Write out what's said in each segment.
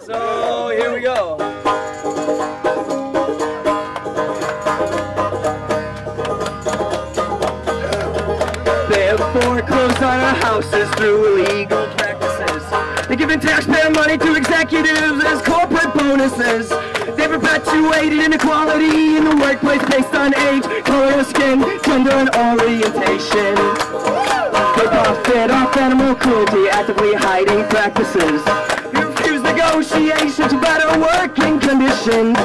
So here we go. They have foreclosed on our houses through illegal practices. They're giving taxpayer money to executives as corporate bonuses. They perpetuated inequality in the workplace based on age, color of skin, gender, and orientation. They profit off animal cruelty, actively hiding practices. They refuse negotiation to better working conditions.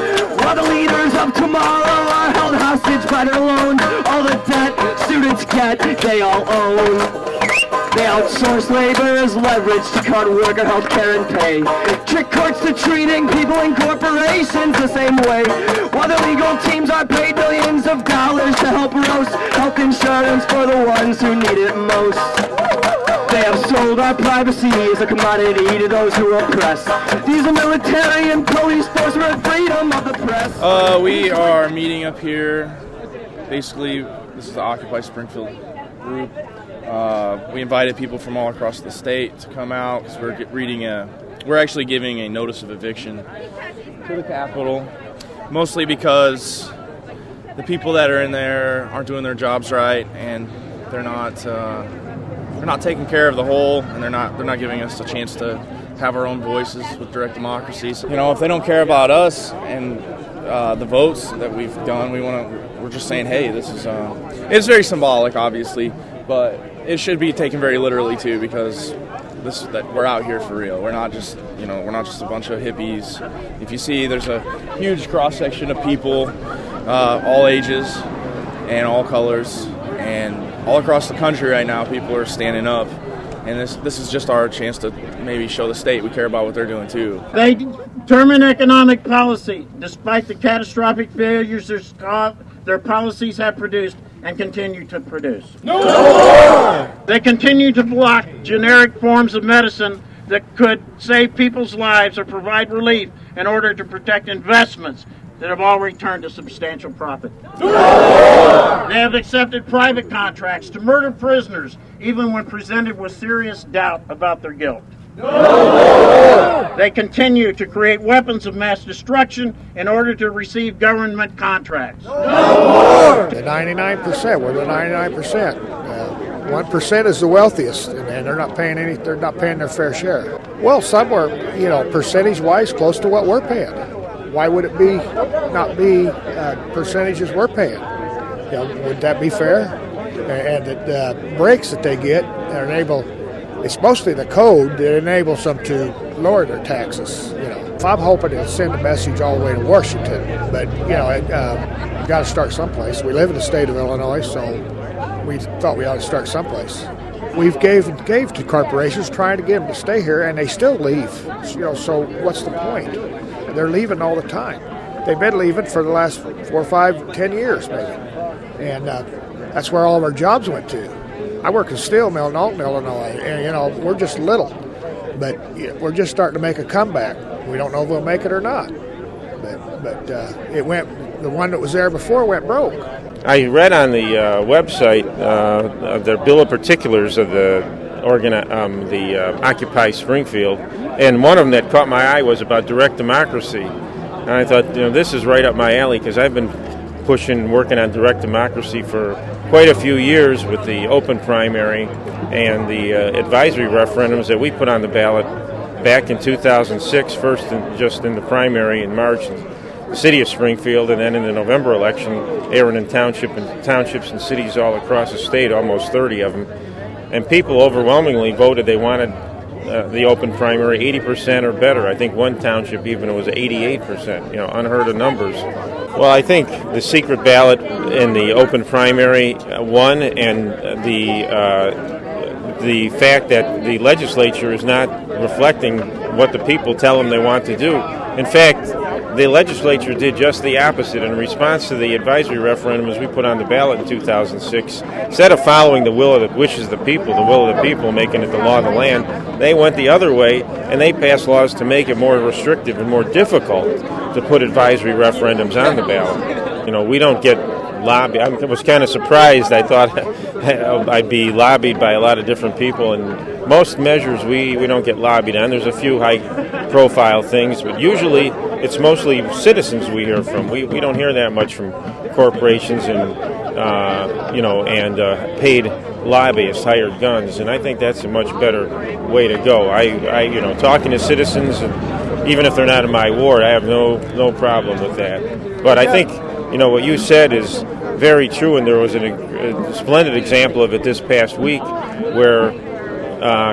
While the leaders of tomorrow are held hostage by their loans, all the debt students get, they all own. They outsource labor as leverage to cut worker health care and pay. Trick courts to treating people in corporations the same way. While the legal teams are paid millions of dollars to help roast health insurance for the ones who need it most. They have sold our privacy as a commodity to those who oppress. These are military and police force for freedom of the press. We are meeting up here. Basically, this is the Occupy Springfield group. We invited people from all across the state to come out because we're actually giving a notice of eviction to the Capitol, mostly because the people that are in there aren't doing their jobs right, and they're not taking care of the whole, and they're not giving us a chance to have our own voices with direct democracy. So, if they don't care about us and the votes that we've done, we're just saying, hey, this is it's very symbolic, obviously, but it should be taken very literally too, because that we're out here for real. We're not just a bunch of hippies. If you see, there's a huge cross section of people, all ages and all colors, and all across the country right now, people are standing up. And this is just our chance to maybe show the state we care about what they're doing too. They determine economic policy, despite the catastrophic failures their policies have produced and continue to produce. No more! They continue to block generic forms of medicine that could save people's lives or provide relief in order to protect investments that have all returned a substantial profit. No more! They have accepted private contracts to murder prisoners even when presented with serious doubt about their guilt. No more! They continue to create weapons of mass destruction in order to receive government contracts. No more! The 99%, we're the 99%. 1% is the wealthiest, and they're not paying they're not paying their fair share. Well, somewhere, percentage-wise, close to what we're paying. Why would it not be percentages we're paying? Would that be fair? And the breaks that they get enable. It's mostly the code that enables them to lower their taxes. If I'm hoping to send a message all the way to Washington, but you got to start someplace. We live in the state of Illinois, so we thought we ought to start someplace. We've gave to corporations trying to get them to stay here, and they still leave. So what's the point? They're leaving all the time. They've been leaving for the last 4, 5, 10 years, maybe, and that's where all of our jobs went to. I work in a steel mill in Alton, Illinois, and, we're just little. But we're just starting to make a comeback. We don't know if we'll make it or not. But the one that was there before went broke. I read on the website the bill of particulars of the Occupy Springfield, and one of them that caught my eye was about direct democracy. And I thought, this is right up my alley, because I've been working on direct democracy for quite a few years with the open primary and the advisory referendums that we put on the ballot back in 2006, first just in the primary in March in the city of Springfield, and then in the November election, Arundel townships and cities all across the state, almost 30 of them. And people overwhelmingly voted they wanted the open primary 80% or better. I think one township even was 88%, unheard of numbers. Well, I think the secret ballot in the open primary won, and the fact that the legislature is not reflecting what the people tell them they want to do. In fact, the legislature did just the opposite. In response to the advisory referendum as we put on the ballot in 2006, instead of following the will of the wishes of the will of the people, making it the law of the land, they went the other way, and they passed laws to make it more restrictive and more difficult to put advisory referendums on the ballot. We don't get lobby. I was kind of surprised. I thought I'd be lobbied by a lot of different people, and most measures we don't get lobbied on. There's a few high-profile things, but usually it's mostly citizens we hear from. We don't hear that much from corporations and paid lobbyists, hired guns, and I think that's a much better way to go. I talking to citizens, and even if they're not in my ward, I have no problem with that. But I think what you said is very true, and there was a splendid example of it this past week where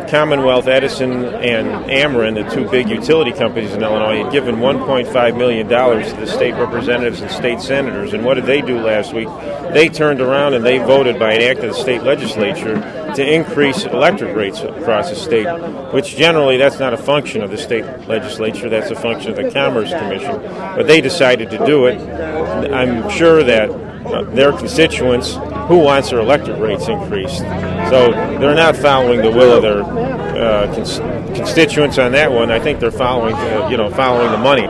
Commonwealth Edison and Ameren, the two big utility companies in Illinois, had given $1.5 million to the state representatives and state senators. And what did they do last week? They turned around and they voted by an act of the state legislature to increase electric rates across the state, which generally that's not a function of the state legislature, that's a function of the Commerce Commission. But they decided to do it. I'm sure that their constituents who wants their electric rates increased. So they're not following the will of their constituents on that one. I think they're following the money.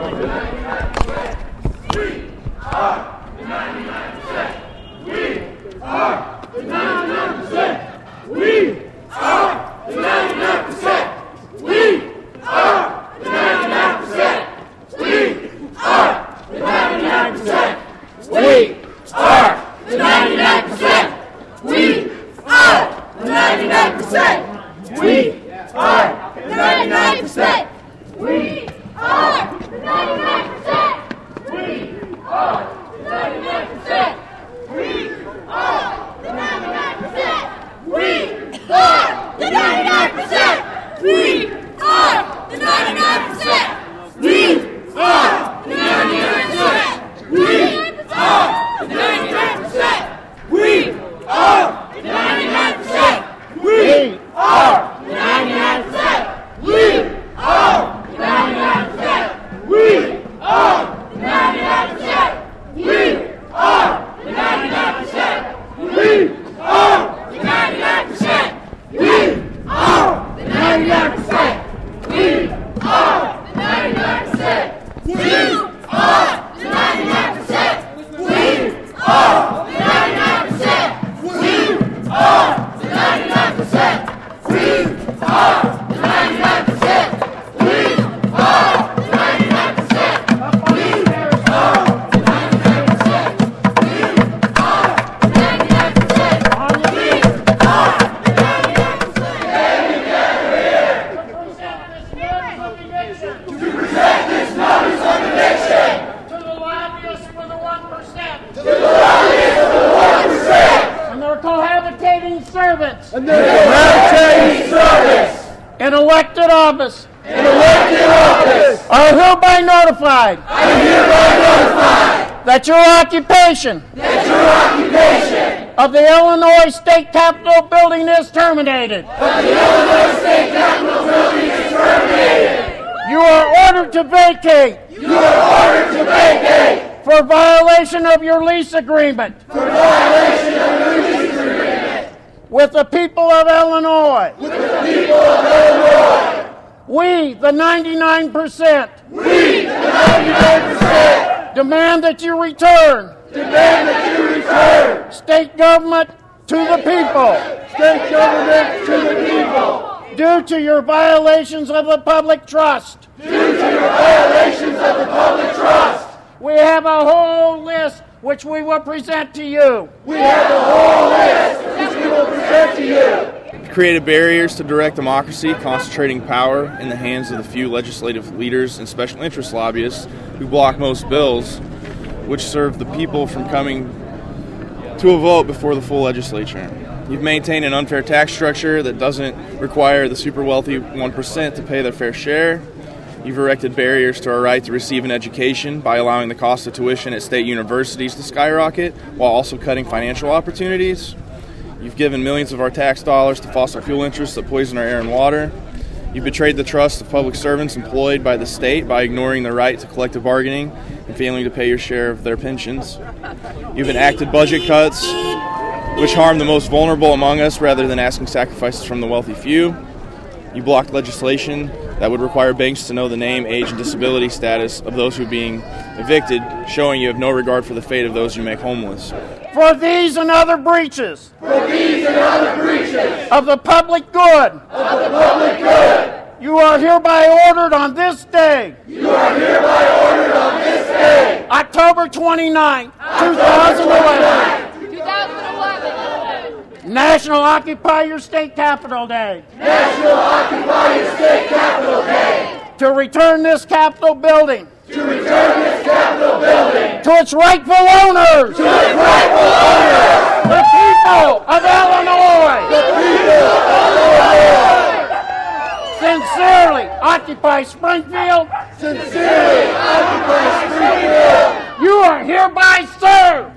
That your occupation of the Illinois State Capitol building is terminated. You are ordered to vacate. For violation of your lease agreement. With the people of Illinois. We, the 99%. Demand that you return. State government to the people. Due to your violations of the public trust. We have a whole list which we will present to you. Created barriers to direct democracy, concentrating power in the hands of the few legislative leaders and special interest lobbyists who block most bills, which serve the people from coming to a vote before the full legislature. You've maintained an unfair tax structure that doesn't require the super wealthy 1% to pay their fair share. You've erected barriers to our right to receive an education by allowing the cost of tuition at state universities to skyrocket while also cutting financial opportunities. You've given millions of our tax dollars to fossil fuel interests that poison our air and water. You've betrayed the trust of public servants employed by the state by ignoring their right to collective bargaining and failing to pay your share of their pensions. You've enacted budget cuts which harm the most vulnerable among us rather than asking sacrifices from the wealthy few. You blocked legislation that would require banks to know the name, age, and disability status of those who are being evicted, showing you have no regard for the fate of those you make homeless. For these and other breaches of the public good, you are hereby ordered on this day, October 29, 2011, National Occupy Your State Capitol Day. To return this Capitol building to its rightful owners. The people of Illinois. Sincerely occupy Springfield. You are hereby served.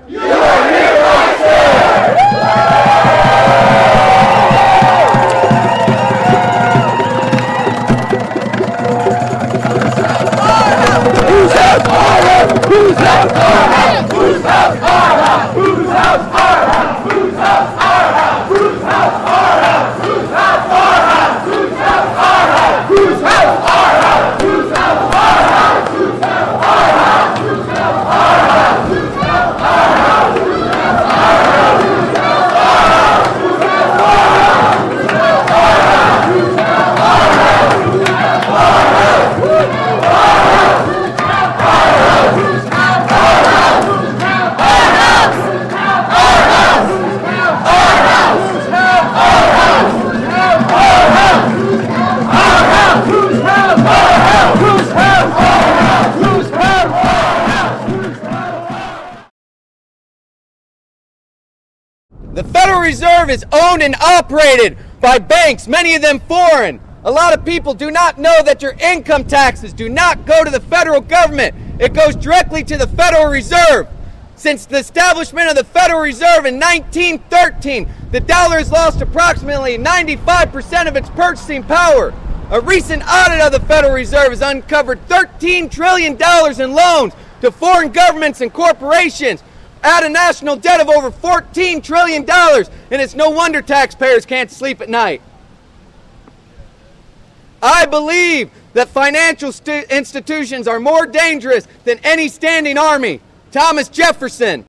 The Federal Reserve is owned and operated by banks, many of them foreign. A lot of people do not know that your income taxes do not go to the federal government. It goes directly to the Federal Reserve. Since the establishment of the Federal Reserve in 1913, the dollar has lost approximately 95% of its purchasing power. A recent audit of the Federal Reserve has uncovered $13 trillion in loans to foreign governments and corporations, at a national debt of over $14 trillion, and it's no wonder taxpayers can't sleep at night. I believe that financial institutions are more dangerous than any standing army. Thomas Jefferson.